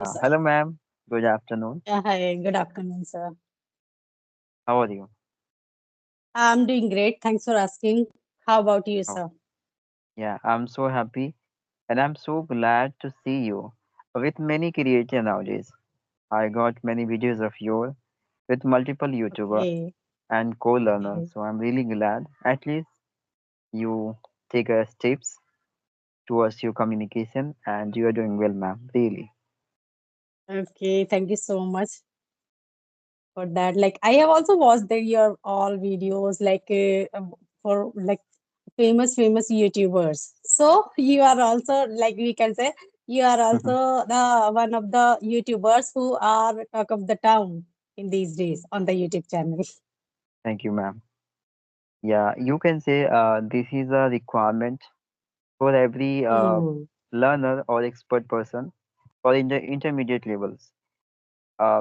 Yes, sir. Hello, ma'am. Good afternoon. Hi, good afternoon, sir. How are you? I'm doing great. Thanks for asking. How about you, Oh, sir? yeah, I'm so happy and I'm so glad to see you with many creators nowadays. I got many videos of yours with multiple YouTuber Okay. and co-learners, Okay. so I'm really glad. At least you take a steps towards your communication and you are doing well, ma'am. Really. Okay. Thank you so much for that. Like, I have also watched your all videos, for like famous YouTubers. So you are also like we can say you are also the one of the YouTubers who are talk of the town in these days on the YouTube channel. Thank you, ma'am. Yeah, you can say this is a requirement for every Hmm. learner or expert person for intermediate levels.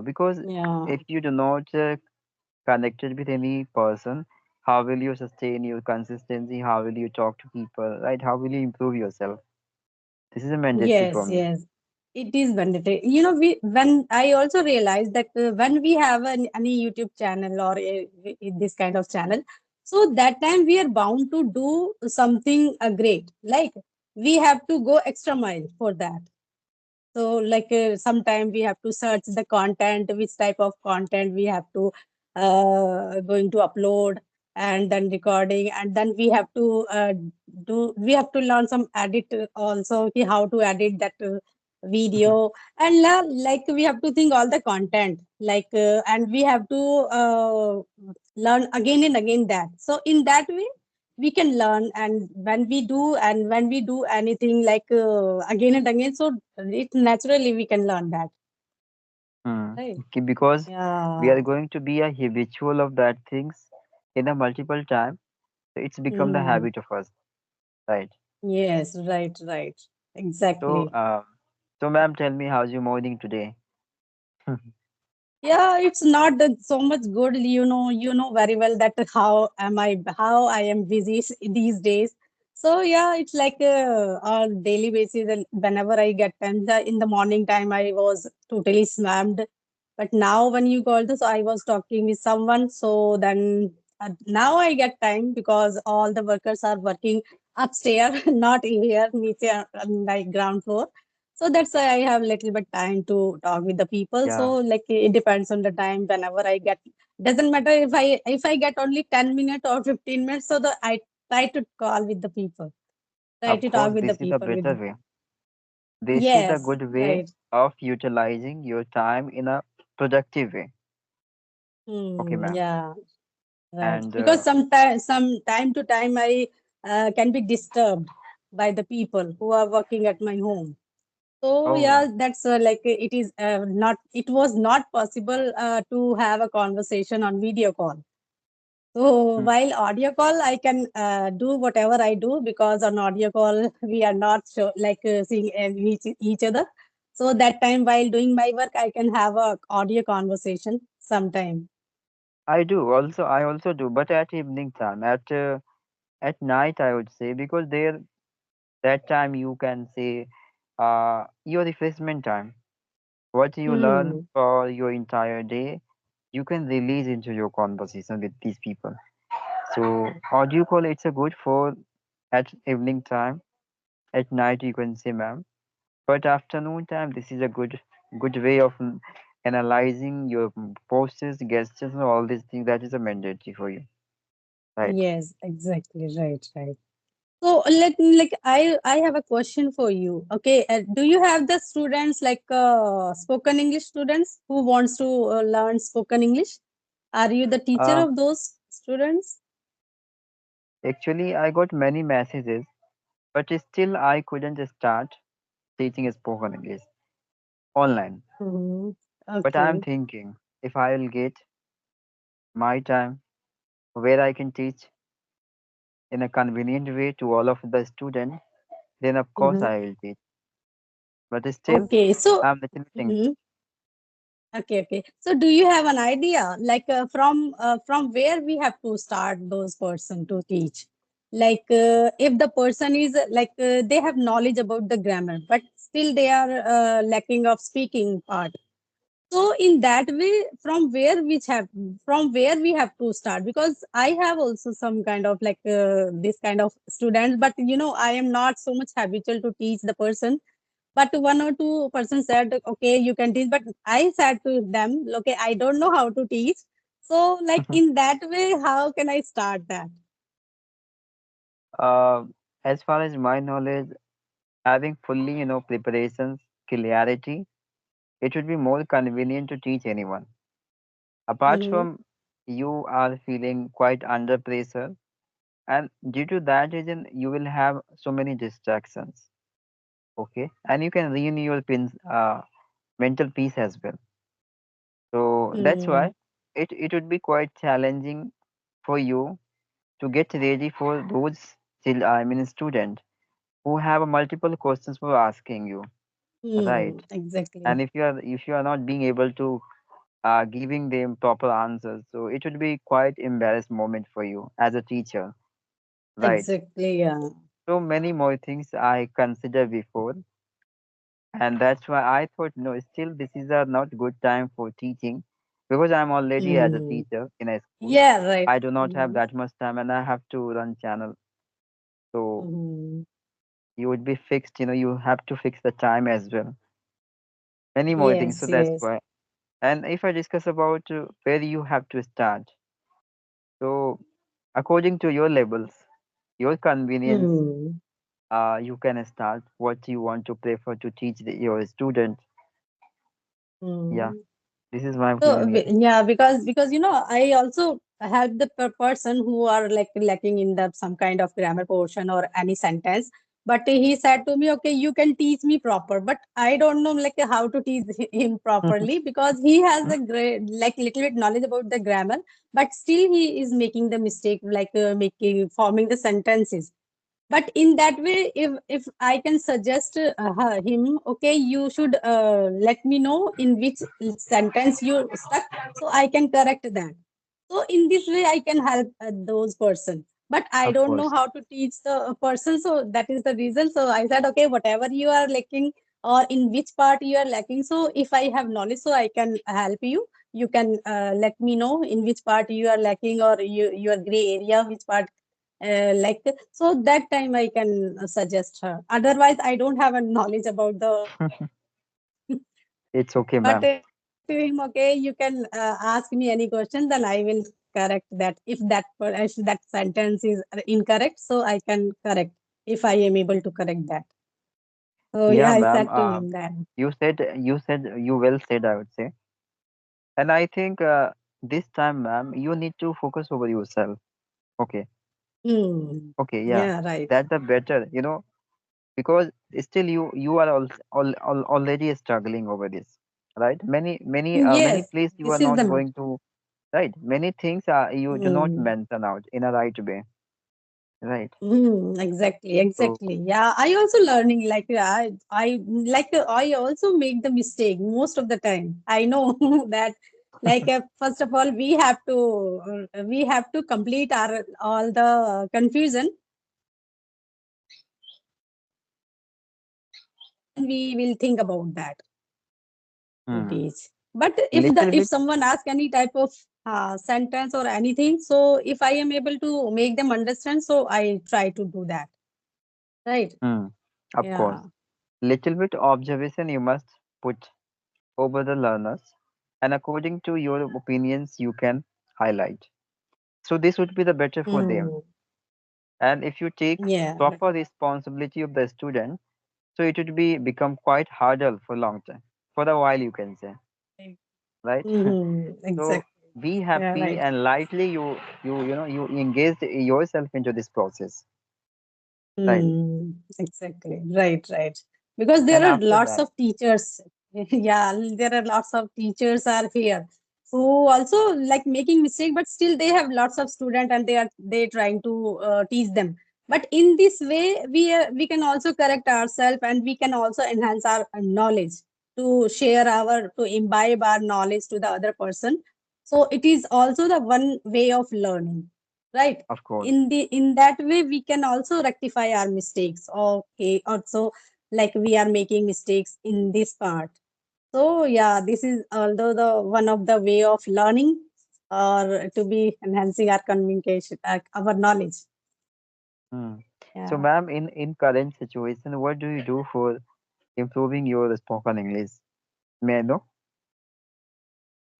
Because Yeah. if you do not connected with any person, how will you sustain your consistency? How will you talk to people? Right? How will you improve yourself? This is a mandatory Yes, for me. yes. It is mandatory. We when I also realized that when we have any YouTube channel or this kind of channel, so that time we are bound to do something great. Like we have to go extra mile for that. So sometime we have to search the content, which type of content we have to going to upload, and then recording, and then we have to learn some edit also, okay, how to edit that video, and like we have to think all the content, and we have to learn again and again that. So in that way we can learn, and when we do anything again and again, so it naturally we can learn that, Hmm. right? Okay, because we Yeah. are going to be a habitual of that things in a multiple time. So it's become the Hmm. habit of us, right? Yes, right, So, exactly. ma'am, tell me how's your morning today? Yeah, it's not that so much good. You know very well that how I am busy these days. So yeah, it's like on daily basis. And whenever I get time, in the morning time, I was totally slammed. But now when you called this, I was talking with someone. So then now I get time because all the workers are working upstairs, not here, like ground floor. So that's why I have little bit time to talk with the people. So Yeah, like it depends on the time whenever I get. Doesn't matter if I get only 10 minutes or 15 minutes. So I try to call with the people. Try of to talk course, with the this is a people with better the. way. This is a Yes, good way right. of utilizing your time in a productive way. Okay, ma'am. Yeah, right. And Because sometimes, some time to time, I can be disturbed by the people who are working at my home. So oh, yeah, that's it is not. It was not possible to have a conversation on video call. So hmm, while audio call, I can do whatever I do because on audio call we are not seeing each other. So that time while doing my work, I can have a audio conversation sometime. I do also. I also do, but at evening time, at night, I would say, because there that time you can say your refreshment time. What you learn Hmm. for your entire day, you can release into your conversation with these people. So audio call it's a good for at evening time. At night you can say, ma'am. But afternoon time, this is a good way of analyzing your postures, gestures, and all these things. That is a mandatory for you, right? Yes, exactly. Right. So I have a question for you. Okay, do you have the students spoken English students who wants to learn spoken English? Are you the teacher Um, of those students? Actually, I got many messages, but still I couldn't start teaching spoken English online. Hmm. But I'm Okay. thinking if I will get my time where I can teach in a convenient way to all of the students, then of course Hmm. I will teach. But still, Okay. So. I'm little thinking. Mhm. Okay. So do you have an idea from where we have to start those person to teach? Like if the person is they have knowledge about the grammar, but still they are lacking of speaking part. So in that way, from where we have to start, because I have also some kind of this kind of students, but I am not so much habitual to teach the person. But one or two person said, okay, you can teach, but I said to them, okay, I don't know how to teach. So like in that way, how can I start that? uh, as far as my knowledge, having fully, preparations, clarity, it would be more convenient to teach anyone. Apart Mm-hmm. from you are feeling quite under pressure, and due to that reason, you will have so many distractions. Okay, and you can ruin your mental peace as well. So that's Mm-hmm. why it would be quite challenging for you to get ready for those I mean student who have multiple questions for asking you, right? Exactly. And if you are not being able to giving them proper answers, so it would be quite embarrassed moment for you as a teacher, right? Exactly. Yeah. So many more things I consider before, and that's why I thought, no, still this is a not good time for teaching, because I'm already as a Mm. teacher in a school. Yeah. Right. I do not have Mm-hmm. that much time, and I have to run channel. So Mm-hmm. you would be fixed, you have to fix the time as well. Many more things. So Yes. that's Yes. why. And if I discuss about where you have to start, so according to your levels, your convenience, Mm. you can start what you want to prefer to teach your students. Yeah, Mm. this is my So opinion. Yeah. yeah, because I also help the person who are like lacking in the some kind of grammar portion or any sentence. But he said to me, okay, you can teach me proper, but I don't know like how to teach him properly, because he has a great like little bit knowledge about the grammar, but still he is making the mistake making forming the sentences. But in that way, if I can suggest him, okay, you should let me know in which sentence you stuck, so I can correct that. So in this way I can help those person, but I Of don't know course. how to teach the person. So that is the reason, so I said, okay, whatever you are lacking or in which part you are lacking, so if I have knowledge, so I can help you. You can let me know in which part you are lacking, or your gray area, which part so that time I can suggest her. Otherwise I don't have a knowledge about the. It's okay, But ma'am. I said to him, okay, you can ask me any question, then I will correct that. If that sentence is incorrect, so I can correct if I am able to correct that. So yeah, Yeah, I ma'am. said to him that. You said you well said, I would say. And I think this time, ma'am, you need to focus over yourself. Okay. Hmm. Okay, yeah. Yeah, right. That's the better, because still you are already struggling over this, right? Many Yes, places you are this is not the. going to, right? Many things you do not Hmm. mention out in a right way, Exactly, so exactly. Yeah, I also learning I also make the mistake most of the time. I know that first of all we have to complete our all the confusion, and we will think about that to hmm. teach. But Little if bit. someone ask any type of sentence or anything, so if I am able to make them understand, so I try to do that. Right? Hmm. Of course, Yeah. little bit observation you must put over the learners, and according to your opinions you can highlight, so this would be the better for them. Mm. And if you take Yeah. proper responsibility of the student, so it would be become quite harder for long time, for a while, you can say, right? So Exactly. be Yeah, happy right. and lightly you engage yourself into this process, right? Exactly. Right, right. Because there And are after lots that, of teachers. Yeah, there are lots of teachers are here who also like making mistake, but still they have lots of student and they trying to teach them. But in this way, we can also correct ourselves, and we can also enhance our knowledge to share our to imbibe our knowledge to the other person. So it is also the one way of learning. right? Of course. In that way we can also rectify our mistakes. Okay, also, like we are making mistakes in this part. So yeah, this is although the one of the way of learning or to be enhancing our communication, our knowledge. Hmm. So, Yeah. ma'am, in current situation, what do you do for improving your spoken English? May I know?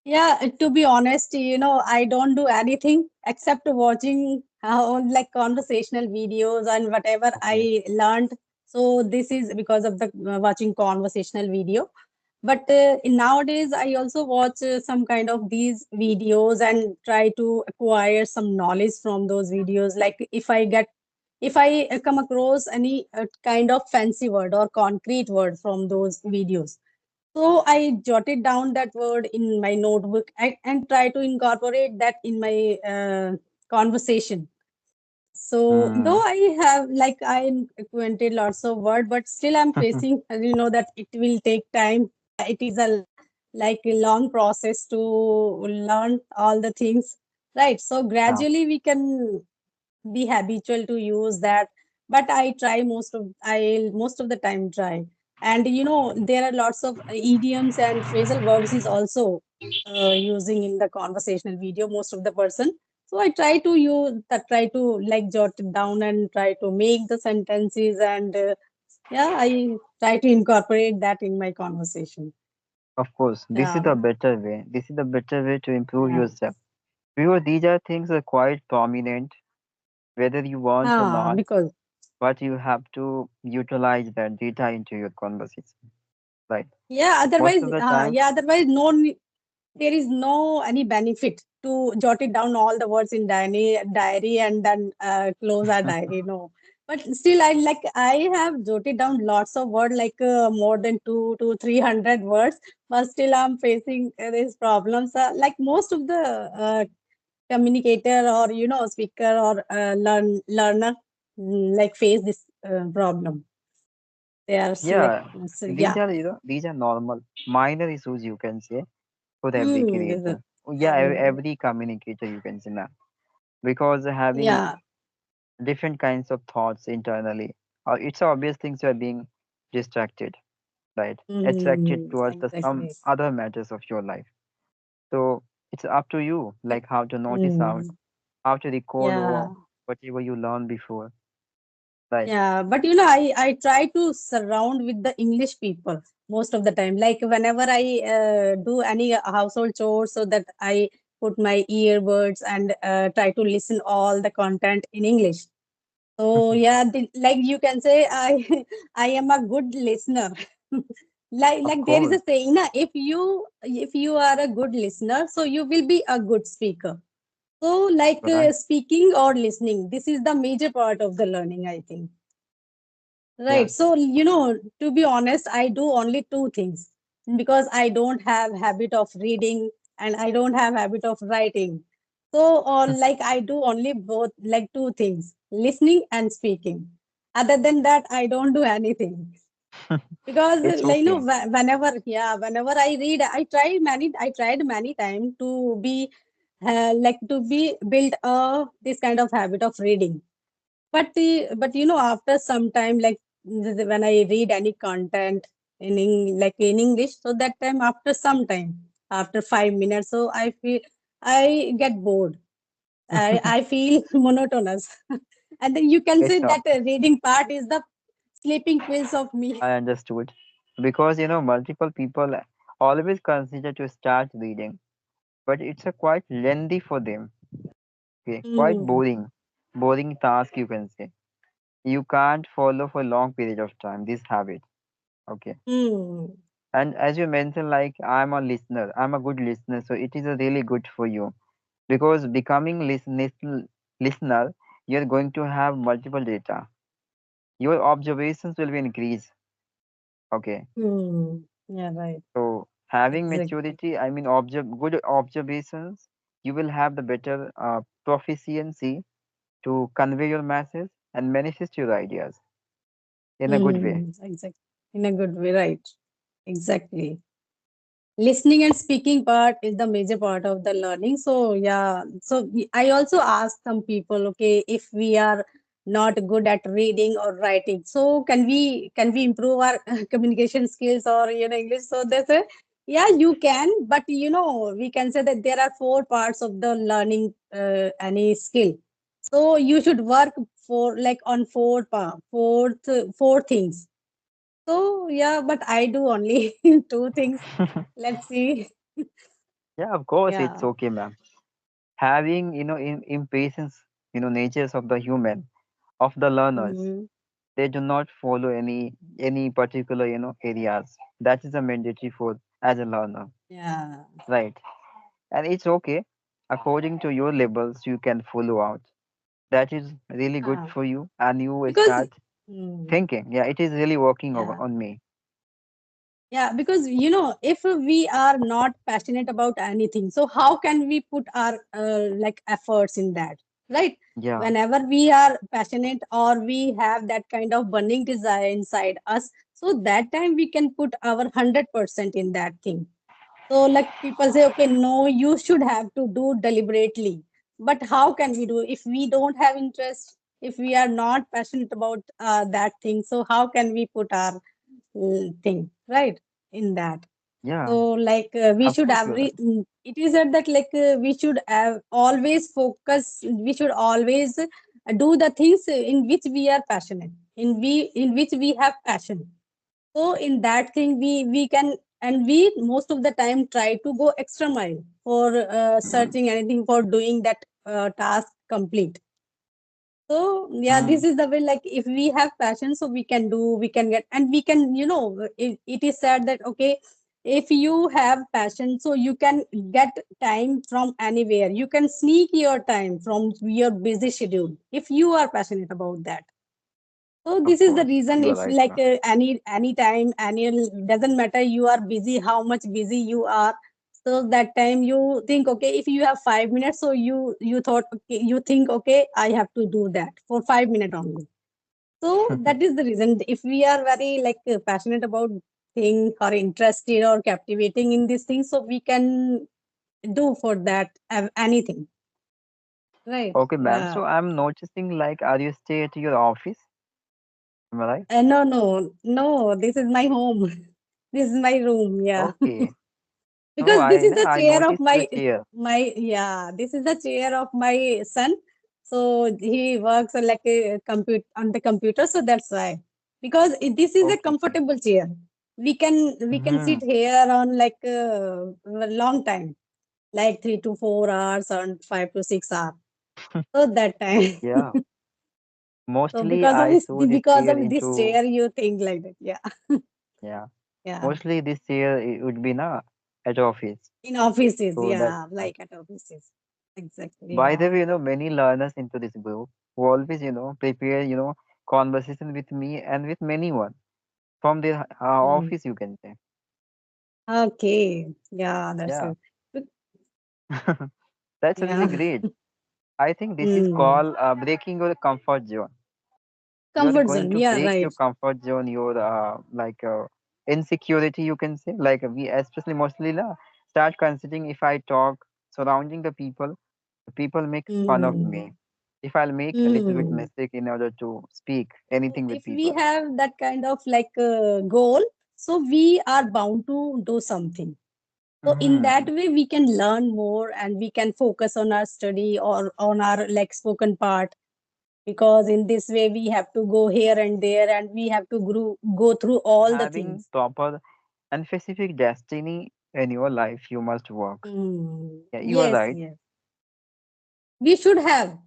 Yeah, to be honest, I don't do anything except watching like conversational videos and whatever Okay. I learned. So this is because of the watching conversational video. But nowadays, I also watch some kind of these videos and try to acquire some knowledge from those videos. Like if I come across any kind of fancy word or concrete word from those videos, so I jotted down that word in my notebook and try to incorporate that in my conversation. So Hmm. though I have like I acquainted lots of word, but still I'm facing, that it will take time. It is a like a long process to learn all the things, right? So Yeah. gradually we can be habitual to use that. But I try most of the time try. And there are lots of idioms and phrasal verbs is also using in the conversational video most of the person. So I try to use that, try to like jot it down and try to make the sentences, and yeah, I try to incorporate that in my conversation. Of course, this is Yeah. the better way. This is the better way to improve Yeah. yourself. Because these are things are quite prominent, whether you want or not, Because but you have to utilize that data into your conversation. Right. yeah, Most otherwise, of the time, otherwise there is no any benefit to jot it down all the words in diary and then close our diary. No, but still I have jotted down lots of words, like more than 2 to 300 words, but still I'm facing these problems. Like most of the communicator or speaker or learner, like face this problem. They are like yeah, so, these yeah. are, these are normal, minor issues, you can say, for every Is it? creator. Yeah, every communicator, you can say, ma'am. Because having Yeah. different kinds of thoughts internally, it's obvious things are being distracted, right? Attracted towards the some Exactly. other matters of your life. So it's up to you, like how to notice out, Mm, how to recall or yeah. whatever you learned before, right? Yeah, but I try to surround with the English people most of the time. Like whenever I do any household chores, so that I put my earbuds and try to listen all the content in English. So yeah, like you can say, I I am a good listener. Of Like there is a course, saying, na, if you are a good listener, so you will be a good speaker. So like right? speaking or listening, this is the major part of the learning, I think. Yeah. Right. So, to be honest, I do only two things because I don't have habit of reading and I don't have habit of writing. So, or like I do only both, like two things, listening and speaking. Other than that, I don't do anything because, It's like, okay. whenever I read, I tried many times to be, to be build this kind of habit of reading. But after some time, like when I read any content like in English, so that time after some time, after 5 minutes, so I get bored. I feel monotonous, and then you can say It's that reading part is the sleeping pills of me. I understood. Because multiple people always consider to start reading, but it's a quite lengthy for them. Okay, quite Hmm. boring task, you can say. You can't follow for a long period of time this habit. Okay. Hmm. And as you mentioned, like I'm a listener, I'm a good listener, so it is a really good for you because becoming listener, you're going to have multiple data. Your observations will be increased. Okay. Hmm. Yeah. Right. So having Exactly. maturity, I mean, good observations, you will have the better proficiency to convey your message and manifest your ideas in a good way. Exactly. In a good way. Right. Exactly. listening and speaking part is the major part of the learning. So yeah, so I also ask some people, okay, if we are not good at reading or writing, so can we improve our communication skills or English? So they say, yeah, you can, but we can say that there are four parts of the learning any skill. So you should work for like on four things. So yeah, but I do only two things. Let's see. Yeah, of course, it's Yeah. okay, ma'am. Having, impatience, natures of the human, of the learners, Hmm. they do not follow any particular, areas. That is a mandatory for as a learner, Yeah. right? And it's okay. According to your levels, you can follow out. That is really good Ah, for you, and you will because start mm, thinking, yeah, it is really working yeah. on me. Yeah, because if we are not passionate about anything, so how can we put our like efforts in that, right? Yeah. Whenever we are passionate or we have that kind of burning desire inside us, so that time we can put our 100% in that thing. So, like people say, okay, no, you should have to do deliberately. But how can we do if we don't have interest, if we are not passionate about that thing? So, how can we put our thing, right, in that? Yeah, So, like we of should course have, you're right. it is said that like we should have always focus, we should always do the things in which we are passionate, in which we have passion. So in that thing we can, and we most of the time try to go extra mile for searching anything, for doing that task complete. So yeah, Mm. this is the way, like if we have passion, so we can do, we can get, and we can, it is said that okay, if you have passion, so you can get time from anywhere, you can sneak your time from your busy schedule if you are passionate about that. So Of this is the course, reason, you are if right, like ma'am. any time, any, doesn't matter you are busy, how much busy you are. So that time you think, okay, if you have 5 minutes, so you thought, okay, you think, okay, I have to do that for 5 minutes only. So that is the reason. If we are very like passionate about thing or interested or captivating in this thing, so we can do for that anything, right? Okay, ma'am. Yeah. So I'm noticing like, are you stay at your office? Am I right? No, no, no. This is my home. This is my room. Yeah. Okay. No, Because this is the I chair of noticed the chair. yeah, this is the chair of my son. So he works like a compute on the computer. So that's why. Because this is a Okay, okay. comfortable chair. We can Hmm. sit here on like a long time, like 3 to 4 hours or 5 to 6 hours. So that time. Yeah. So Mostly I saw this because chair of this into, chair, you think like that. Yeah. yeah. Yeah. Mostly this chair it would be na at office. In offices, So that's yeah, why. like at offices. Exactly, By the yeah. way, many learners into this group who always, prepare, conversation with me and with many one from their Mm. office, you can say. Okay, yeah, that's Yeah. it. That's really Yeah. great. I think this is Mm. called breaking your comfort zone. You are Comfort going zone, to yeah, break your right. comfort zone, your like insecurity, you can say. Like we, especially mostly, start considering if I talk surrounding the people make fun of me. Mm. If I'll make a little bit Mm. mistake in order to speak So anything with if we people. have that kind of like goal, so we are bound to do something. So in that Hmm. way, we can learn more and we can focus on our study or on our like spoken part, because in this way we have to go here and there and we have to go through all the Having things. proper and specific destiny in your life, you must work. Mm. Yeah, you are Yes, right. yes. We should have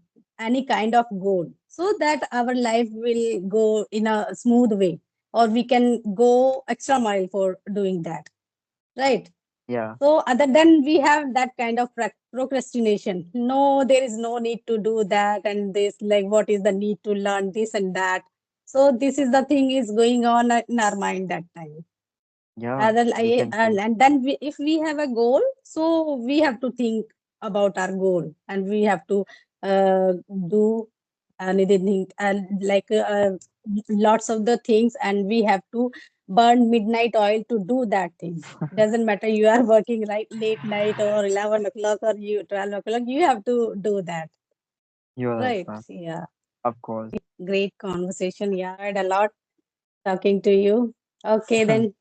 any kind of goal so that our life will go in a smooth way, or we can go extra mile for doing that, right? Yeah. So other than we have that kind of procrastination, no, there is no need to do that, and this, like, what is the need to learn this and that? So this is the thing is going on in our mind that time. Yeah, you can say. And then if we have a goal, so we have to think about our goal and we have to uh, do anything and like lots of the things, and we have to burn midnight oil to do that thing. Doesn't matter you are working right late night or 11 o'clock or you 12 o'clock, you have to do that. You're right, Right. ma'am. Yeah. Of course. Great conversation. Yeah. I had a lot talking to you. Okay, then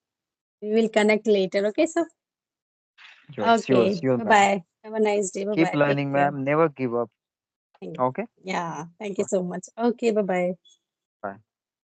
we will connect later. Okay, so Sure, okay. sure, Bye ma'am. bye. Have a nice day. Bye Keep bye. Take learning, care. ma'am. Never give up. Thank- Okay? Yeah. Thank you Bye. so much. Okay. Bye bye.